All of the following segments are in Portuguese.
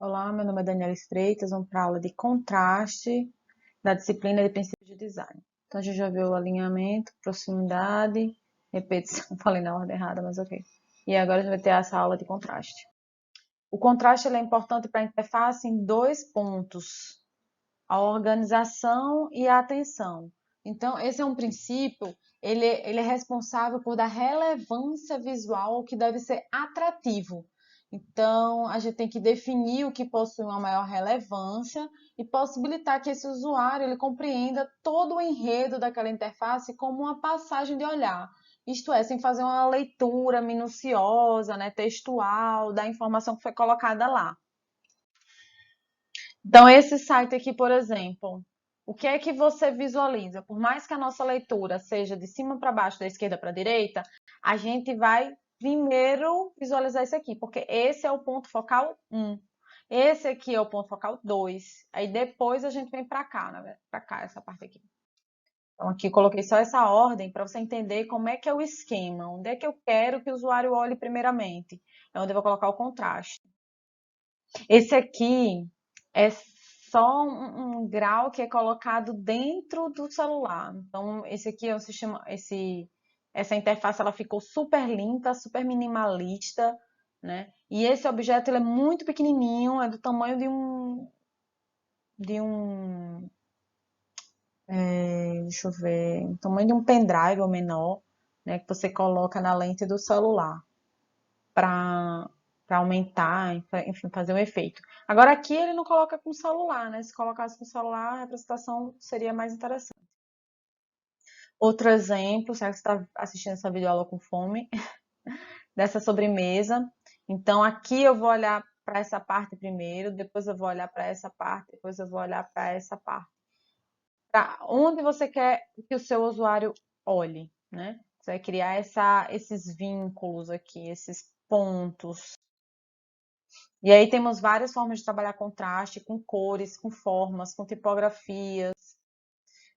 Olá, meu nome é Daniela Estreitas, vamos para a aula de contraste da disciplina de princípios de design. Então, a gente já viu o alinhamento, proximidade, repetição, falei na ordem errada, mas ok. E agora a gente vai ter essa aula de contraste. O contraste ele é importante para a interface em dois pontos, a organização e a atenção. Então, esse é um princípio, ele é responsável por dar relevância visual ao que deve ser atrativo. Então, a gente tem que definir o que possui uma maior relevância e possibilitar que esse usuário ele compreenda todo o enredo daquela interface como uma passagem de olhar. Isto é, sem fazer uma leitura minuciosa, né, textual da informação que foi colocada lá. Então, esse site aqui, por exemplo, o que é que você visualiza? Por mais que a nossa leitura seja de cima para baixo, da esquerda para a direita, a gente vai primeiro visualizar isso aqui, porque esse é o ponto focal 1. Esse aqui é o ponto focal 2. Aí depois a gente vem para cá, né? Para cá, essa parte aqui. Então, aqui eu coloquei só essa ordem para você entender como é que é o esquema, onde é que eu quero que o usuário olhe primeiramente. É onde eu vou colocar o contraste. Esse aqui é só um grau que é colocado dentro do celular. Então, esse aqui é o sistema, essa interface ela ficou super limpa, super minimalista, né? E esse objeto ele é muito pequenininho, é do tamanho deixa eu ver, do tamanho de um pendrive ou menor, né? Que você coloca na lente do celular para aumentar, enfim, fazer um efeito. Agora aqui ele não coloca com celular, né? Se colocasse com celular, a representação seria mais interessante. Outro exemplo, será que você está assistindo essa videoaula com fome? Dessa sobremesa. Então aqui eu vou olhar para essa parte primeiro, depois eu vou olhar para essa parte, depois eu vou olhar para essa parte. Para onde você quer que o seu usuário olhe, né? Você vai criar esses vínculos aqui, esses pontos. E aí temos várias formas de trabalhar contraste, com cores, com formas, com tipografias,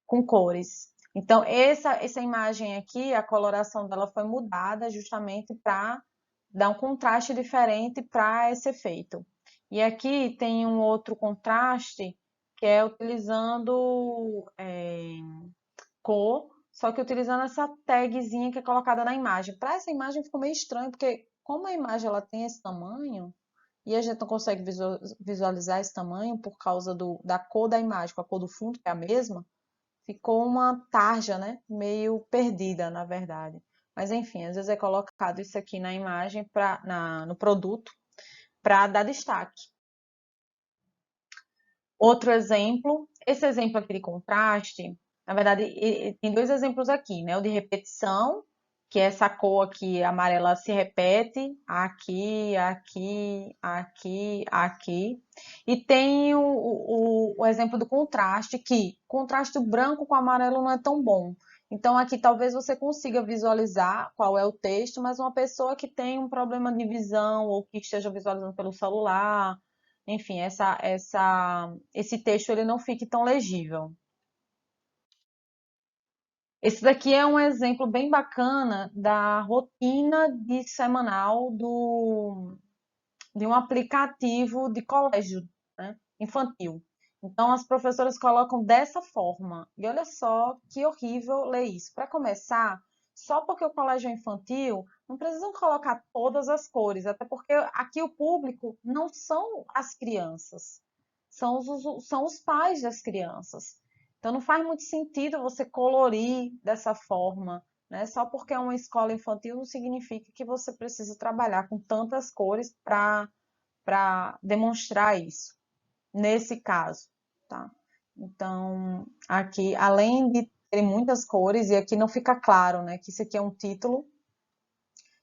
com cores. Então, essa imagem aqui, a coloração dela foi mudada justamente para dar um contraste diferente para esse efeito. E aqui tem um outro contraste, que é utilizando cor, só que utilizando essa tagzinha que é colocada na imagem. Para essa imagem ficou meio estranho, porque como a imagem ela tem esse tamanho, e a gente não consegue visualizar esse tamanho por causa da cor da imagem, com a cor do fundo, que é a mesma, ficou uma tarja, né? Meio perdida, na verdade. Mas enfim, às vezes é colocado isso aqui na imagem, no produto, para dar destaque. Outro exemplo, esse exemplo aqui de contraste, na verdade, tem dois exemplos aqui, né? O de repetição, que é essa cor aqui amarela se repete aqui, aqui, aqui, aqui. E tem o exemplo do contraste, que contraste branco com amarelo não é tão bom. Então, aqui talvez você consiga visualizar qual é o texto, mas uma pessoa que tem um problema de visão ou que esteja visualizando pelo celular, enfim, esse texto ele não fique tão legível. Esse daqui é um exemplo bem bacana da rotina de semanal de um aplicativo de colégio, né, infantil. Então, as professoras colocam dessa forma. E olha só que horrível ler isso. Para começar, só porque o colégio é infantil, não precisam colocar todas as cores, até porque aqui o público não são as crianças, são os pais das crianças. Então, não faz muito sentido você colorir dessa forma, né? Só porque é uma escola infantil não significa que você precisa trabalhar com tantas cores para demonstrar isso, nesse caso, tá? Então, aqui, além de ter muitas cores, e aqui não fica claro, né, que isso aqui é um título,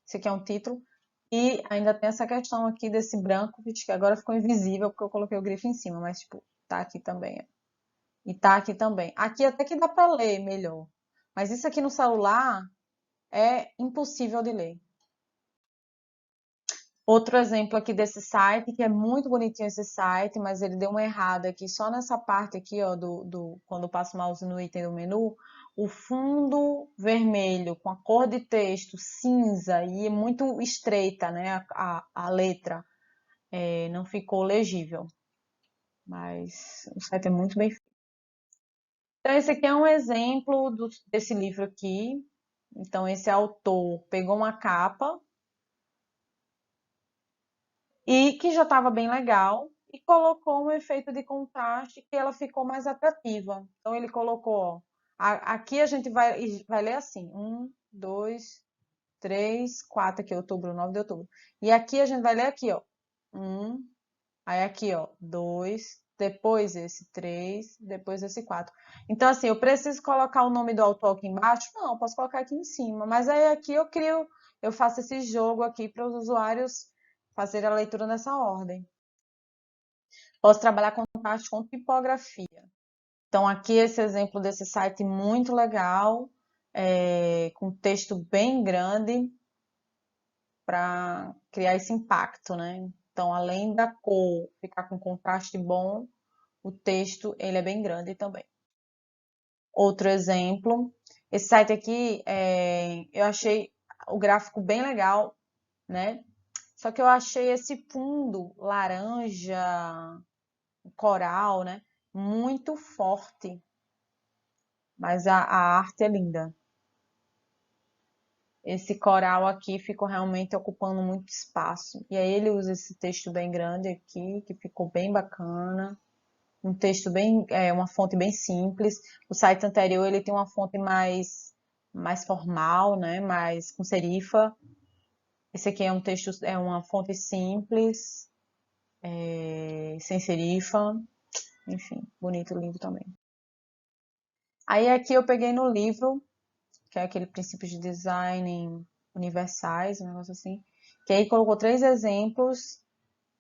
isso aqui é um título, e ainda tem essa questão aqui desse branco, que agora ficou invisível porque eu coloquei o grifo em cima, mas, tipo, tá aqui também, ó. E tá aqui também. Aqui até que dá para ler melhor, mas isso aqui no celular é impossível de ler. Outro exemplo aqui desse site, que é muito bonitinho esse site, mas ele deu uma errada aqui, só nessa parte aqui, ó, quando eu passo o mouse no item do menu, o fundo vermelho com a cor de texto cinza e é muito estreita, né, a letra. não ficou legível, mas o site é muito bem feito. Então, esse aqui é um exemplo desse livro aqui. Então, esse autor pegou uma capa e que já estava bem legal e colocou um efeito de contraste que ela ficou mais atrativa. Então, ele colocou, ó, aqui a gente vai ler assim, 1, 2, 3, 4, aqui, outubro, 9 de outubro. E aqui a gente vai ler aqui, ó, 1, aí aqui, ó, 2, depois esse 3, depois esse 4. Então, assim, eu preciso colocar o nome do autor aqui embaixo? Não, eu posso colocar aqui em cima. Mas aí aqui eu faço esse jogo aqui para os usuários fazerem a leitura nessa ordem. Posso trabalhar com contraste com tipografia. Então, aqui esse exemplo desse site muito legal, com texto bem grande para criar esse impacto, né? Então, além da cor ficar com contraste bom, o texto ele é bem grande também. Outro exemplo, esse site aqui, eu achei o gráfico bem legal, né? Só que eu achei esse fundo laranja, coral, né? Muito forte, mas a arte é linda. Esse coral aqui ficou realmente ocupando muito espaço. E aí ele usa esse texto bem grande aqui, que ficou bem bacana. Um texto bem, uma fonte bem simples. O site anterior ele tem uma fonte mais formal, né? Mais com serifa. Esse aqui é um texto, é uma fonte simples, sem serifa. Enfim, bonito, lindo também. Aí aqui eu peguei no livro, que é aquele princípio de design universais, um negócio assim. Que aí colocou 3 exemplos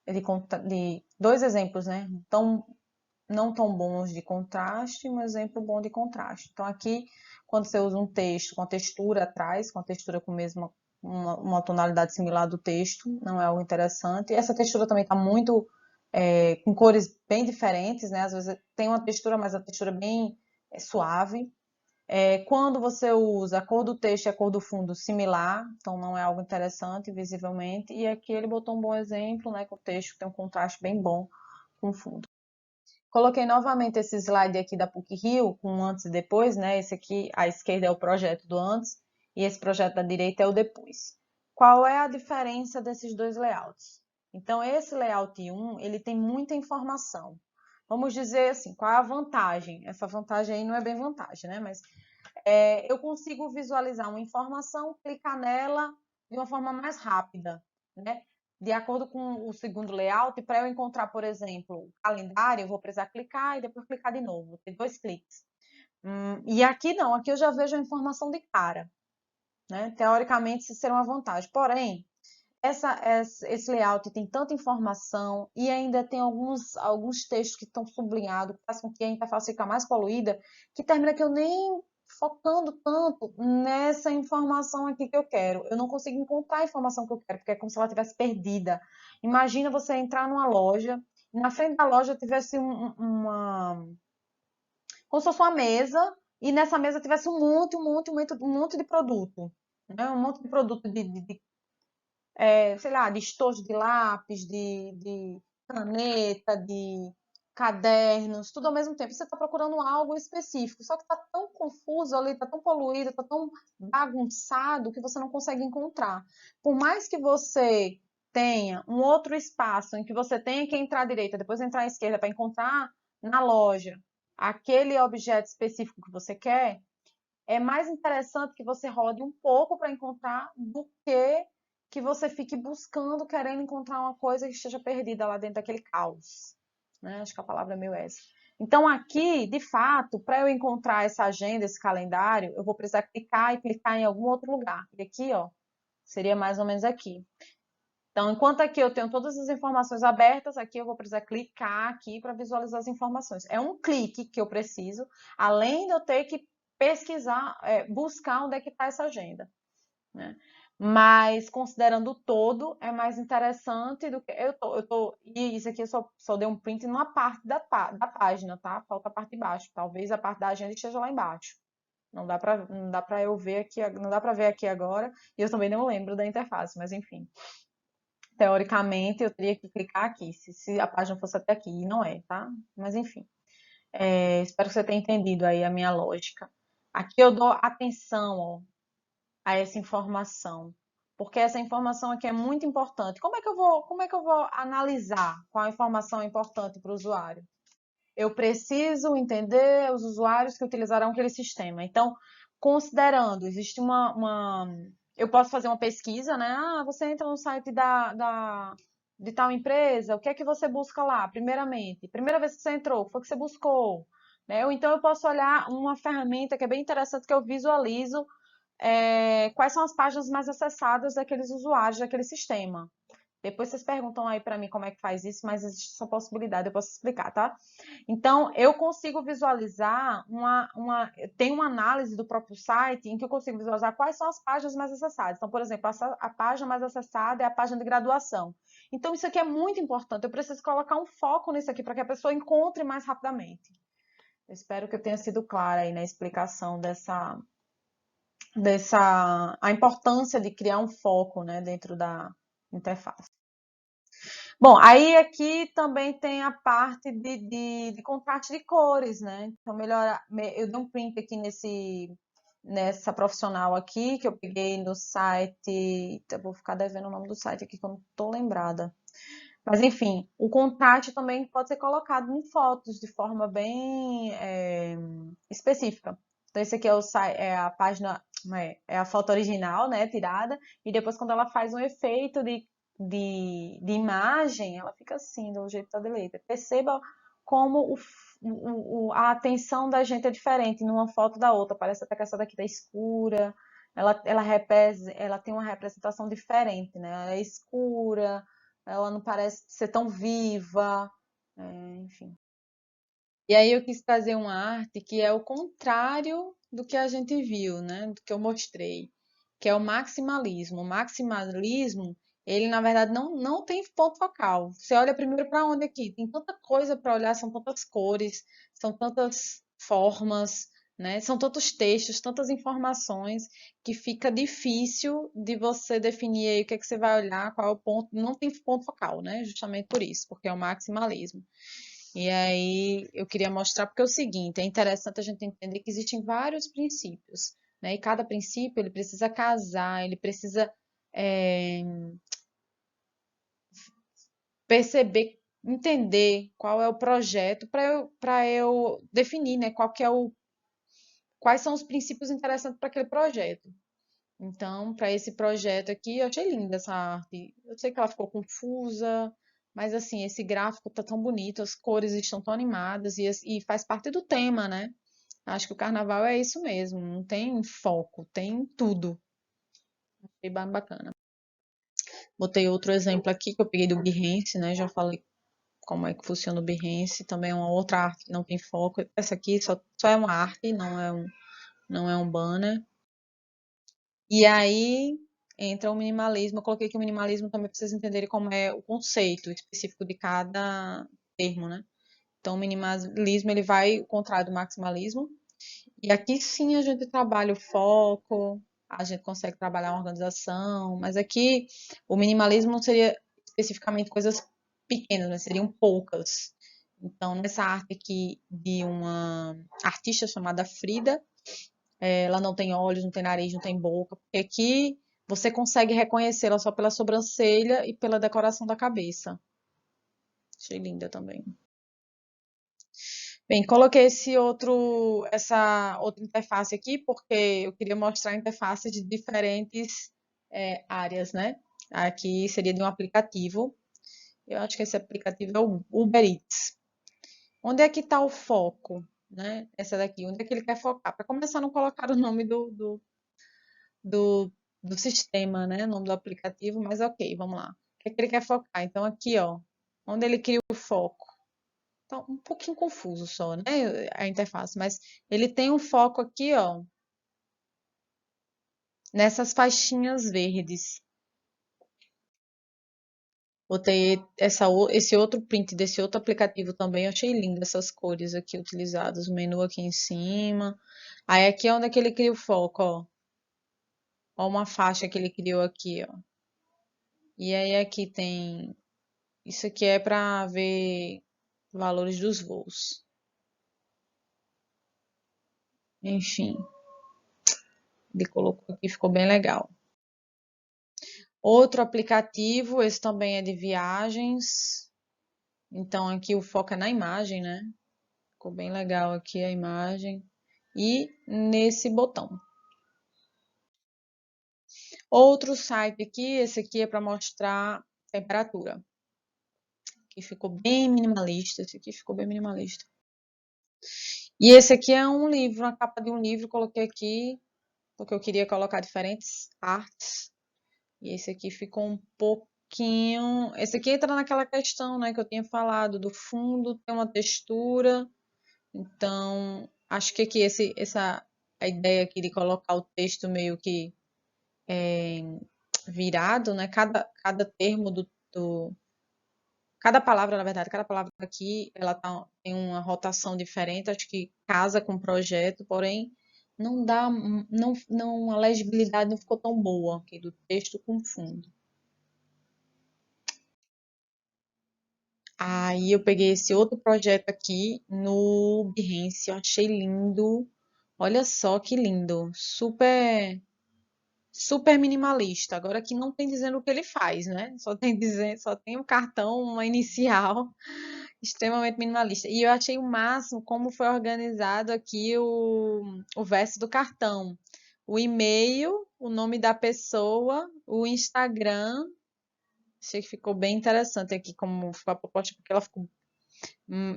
de 2 exemplos, né? Não tão bons de contraste, um exemplo bom de contraste. Então, aqui, quando você usa um texto com a textura atrás, com a textura com mesma, uma tonalidade similar do texto, não é algo interessante. E essa textura também está muito com cores bem diferentes, né? Às vezes tem uma textura, mas a textura é bem suave. Quando você usa a cor do texto e a cor do fundo similar, então não é algo interessante visivelmente. E aqui ele botou um bom exemplo, né? Com o texto tem um contraste bem bom com o fundo. Coloquei novamente esse slide aqui da PUC-Rio, com antes e depois, né? Esse aqui, à esquerda é o projeto do antes, e esse projeto da direita é o depois. Qual é a diferença desses dois layouts? Então, esse layout 1, ele tem muita informação. Vamos dizer assim, qual é a vantagem? Essa vantagem aí não é bem vantagem, né? Mas eu consigo visualizar uma informação, clicar nela de uma forma mais rápida, né? De acordo com o segundo layout, para eu encontrar, por exemplo, o calendário, eu vou precisar clicar e depois clicar de novo, vou ter 2 cliques. E aqui não, aqui eu já vejo a informação de cara, né? Teoricamente, isso seria uma vantagem. Porém, esse layout tem tanta informação e ainda tem alguns textos que estão sublinhados, que fazem com que a interface fique mais poluída, que termina que eu nem focando tanto nessa informação aqui que eu quero. Eu não consigo encontrar a informação que eu quero, porque é como se ela tivesse perdida. Imagina você entrar numa loja, e na frente da loja tivesse como se fosse uma mesa, e nessa mesa tivesse um monte de produto. Né? Um monte de produto de sei lá, de estojo de lápis, de caneta, de cadernos, tudo ao mesmo tempo. Você está procurando algo específico, só que está tão confuso ali, está tão poluído, está tão bagunçado que você não consegue encontrar. Por mais que você tenha um outro espaço em que você tenha que entrar à direita, depois entrar à esquerda para encontrar na loja aquele objeto específico que você quer, é mais interessante que você rode um pouco para encontrar do que você fique buscando, querendo encontrar uma coisa que esteja perdida lá dentro daquele caos. Né? Acho que a palavra é meio essa. Então, aqui, de fato, para eu encontrar essa agenda, esse calendário, eu vou precisar clicar e clicar em algum outro lugar. E aqui, ó, seria mais ou menos aqui. Então, enquanto aqui eu tenho todas as informações abertas, aqui eu vou precisar clicar aqui para visualizar as informações. É um clique que eu preciso, além de eu ter que pesquisar, buscar onde é que está essa agenda. Né? Mas, considerando o todo, é mais interessante do que... E isso aqui eu só dei um print numa parte da página, tá? Falta a parte de baixo. Talvez a parte da agenda esteja lá embaixo. Não dá para eu ver aqui, não dá para ver aqui agora. E eu também não lembro da interface, mas enfim. Teoricamente, eu teria que clicar aqui, se a página fosse até aqui, e não é, tá? Mas enfim, espero que você tenha entendido aí a minha lógica. Aqui eu dou atenção, ó, a essa informação, porque essa informação aqui é muito importante. Como é que eu vou analisar qual informação é importante para o usuário? Eu preciso entender os usuários que utilizarão aquele sistema. Então, considerando, existe eu posso fazer uma pesquisa, né? Ah, você entra no site de tal empresa, o que é que você busca lá, primeiramente? Primeira vez que você entrou, o que foi que você buscou? Né? Ou então eu posso olhar uma ferramenta que é bem interessante, que eu visualizo quais são as páginas mais acessadas daqueles usuários daquele sistema. Depois vocês perguntam aí para mim como é que faz isso, mas existe essa possibilidade, eu posso explicar, tá? Então, eu consigo visualizar tem uma análise do próprio site em que eu consigo visualizar quais são as páginas mais acessadas. Então, por exemplo, a página mais acessada é a página de graduação. Então, isso aqui é muito importante. Eu preciso colocar um foco nisso aqui para que a pessoa encontre mais rapidamente. Eu espero que eu tenha sido clara aí na explicação a importância de criar um foco, né, dentro da interface. Bom, aí aqui também tem a parte de contraste de cores, né? Então, eu dei um print aqui nessa profissional aqui, que eu peguei no site, eu vou ficar devendo o nome do site aqui, que eu não estou lembrada. Mas, enfim, o contraste também pode ser colocado em fotos de forma bem específica. Então, esse aqui é a página, é a foto original, né, tirada, e depois quando ela faz um efeito de imagem, ela fica assim, do jeito da deleita. Perceba como a atenção da gente é diferente numa foto da outra. Parece até que essa daqui tá escura, ela tem uma representação diferente, né? Ela é escura, ela não parece ser tão viva, enfim. E aí eu quis trazer uma arte que é o contrário do que a gente viu, né? Do que eu mostrei, que é o maximalismo. O maximalismo, ele na verdade não tem ponto focal. Você olha primeiro para onde aqui? Tem tanta coisa para olhar, são tantas cores, são tantas formas, né? São tantos textos, tantas informações que fica difícil de você definir aí o que é que você vai olhar, qual é o ponto. Não tem ponto focal, né? Justamente por isso, porque é o maximalismo. E aí eu queria mostrar porque é o seguinte, é interessante a gente entender que existem vários princípios, né? E cada princípio ele precisa casar, ele precisa é, perceber, entender qual é o projeto para eu definir, né? Quais são os princípios interessantes para aquele projeto. Então, para esse projeto aqui, eu achei linda essa arte. Eu sei que ela ficou confusa, mas assim, esse gráfico tá tão bonito, as cores estão tão animadas e faz parte do tema, né? Acho que o carnaval é isso mesmo, não tem foco, tem tudo. Achei bem bacana. Botei outro exemplo aqui que eu peguei do Behance, né? Já falei como é que funciona o Behance, também é uma outra arte que não tem foco. Essa aqui só é uma arte, não é um banner. E aí entra o minimalismo. Eu coloquei que o minimalismo também precisa entender como é o conceito específico de cada termo, né? Então, o minimalismo ele vai ao contrário do maximalismo. E aqui sim a gente trabalha o foco, a gente consegue trabalhar uma organização, mas aqui o minimalismo não seria especificamente coisas pequenas, né? Seriam poucas. Então, nessa arte aqui de uma artista chamada Frida, ela não tem olhos, não tem nariz, não tem boca, porque aqui você consegue reconhecê-la só pela sobrancelha e pela decoração da cabeça. Achei linda também. Bem, coloquei essa outra interface aqui porque eu queria mostrar a interface de diferentes áreas, né? Aqui seria de um aplicativo. Eu acho que esse aplicativo é o Uber Eats. Onde é que está o foco, né? Essa daqui, onde é que ele quer focar? Para começar, não colocar o nome do, do sistema, né? O nome do aplicativo, mas ok, vamos lá. O que é que ele quer focar? Então, aqui, ó, onde ele cria o foco. Tá um pouquinho confuso só, né? A interface, mas ele tem um foco aqui, ó, nessas faixinhas verdes. Botei esse outro print desse outro aplicativo também. Eu achei lindo essas cores aqui utilizadas. O menu aqui em cima. Aí aqui é onde é que ele cria o foco, ó. Ó uma faixa que ele criou aqui, ó. E aí aqui tem, isso aqui é para ver valores dos voos. Enfim, ele colocou aqui, ficou bem legal. Outro aplicativo, esse também é de viagens. Então aqui o foco é na imagem, né? Ficou bem legal aqui a imagem. E nesse botão. Outro site aqui, esse aqui é para mostrar temperatura. Que ficou bem minimalista. Esse aqui ficou bem minimalista. E esse aqui é um livro, a capa de um livro, coloquei aqui, porque eu queria colocar diferentes artes. E esse aqui ficou um pouquinho. Esse aqui entra naquela questão, né, que eu tinha falado, do fundo tem uma textura. Então, acho que aqui a ideia aqui de colocar o texto meio que virado, né? Cada termo cada palavra, na verdade, cada palavra aqui, tem uma rotação diferente, acho que casa com o projeto, porém a legibilidade não ficou tão boa aqui do texto com fundo. Aí eu peguei esse outro projeto aqui no Behance, eu achei lindo. Olha só que lindo, super minimalista. Agora aqui não tem dizendo o que ele faz, né? Só tem um cartão, uma inicial, extremamente minimalista. E eu achei o máximo como foi organizado aqui o verso do cartão. O e-mail, o nome da pessoa, o Instagram. Achei que ficou bem interessante aqui como ficou a proposta, porque ela ficou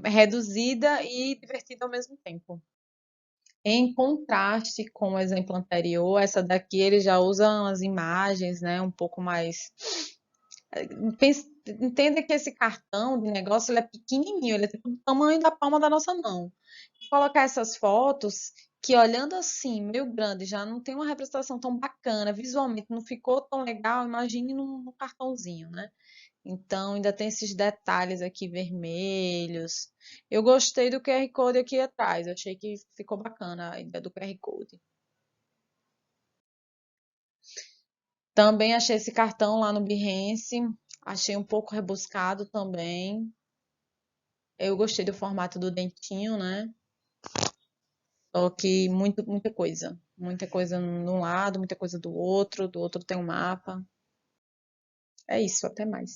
reduzida e divertida ao mesmo tempo. Em contraste com o exemplo anterior, essa daqui ele já usa as imagens, né, um pouco mais. Entenda que esse cartão de negócio ele é pequenininho, ele é tipo do tamanho da palma da nossa mão. Colocar essas fotos que olhando assim, meio grande, já não tem uma representação tão bacana, visualmente não ficou tão legal, imagine no cartãozinho, né? Então, ainda tem esses detalhes aqui vermelhos. Eu gostei do QR Code aqui atrás. Achei que ficou bacana a ideia do QR Code. Também achei esse cartão lá no Behance. Achei um pouco rebuscado também. Eu gostei do formato do dentinho, né? Só que muita coisa. Muita coisa num lado, muita coisa do outro. Do outro tem um mapa. É isso, até mais.